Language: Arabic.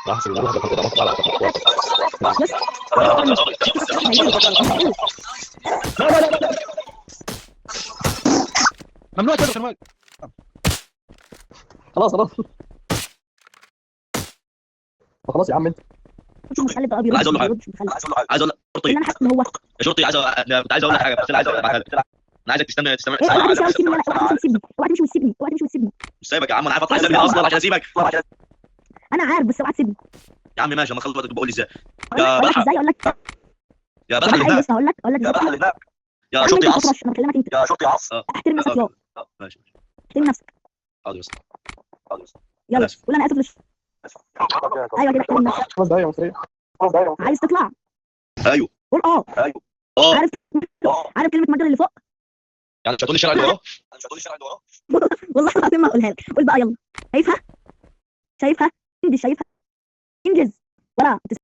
احسن من الواحد كده مطلع على بس لا لا لا لا ممنوع كده خلي بالك. خلاص خلاص خلاص يا عم انت. مش متخلف بقى، بيرد عايز اقول له حاجه مش متخلف. عايز اقول ان شرطي انا حاسس ان هو يا شرطي كنت عايز اقول لك حاجه بس انا عايز اقول لك حاجه. انا عايزك تستنى ايه، اوعى تمشي وتسيبني، اوعى تمشي وتسيبني، اوعى تمشي وتسيبني. مش سايبك يا عم، انا عارف اطلع سيبني اصلا عشان اسيبك. انا عارف بس اوعى تسيبني. يا عم ماشي، لما اخلص وقتك بقول لي ازاي. اقول لك ازاي، اقول لك يا يا بلح اللي بلح هناك، لسه، هقول لك يا بلح اللي هناك، يا يا شرطي عم انت عص، بتطرش، انا بكلمك انت. يا شرطي عص. احترم نفسك يا، ماشي احترم نفسك. حاضر بس يلا اسف. قول انا اسف ايوه كده احترم نفسك. 5 دقايق مصرية. عايز تطلع ايوه قول اه. اه عارف عارف كلمه مجرى اللي فوق. يعني مش هتقول لي الشارع اللي وراه. والله العظيم ما اقولها لك. قول بقى يلا. شايفها، شايفها انجز، شايفها انجز. ولا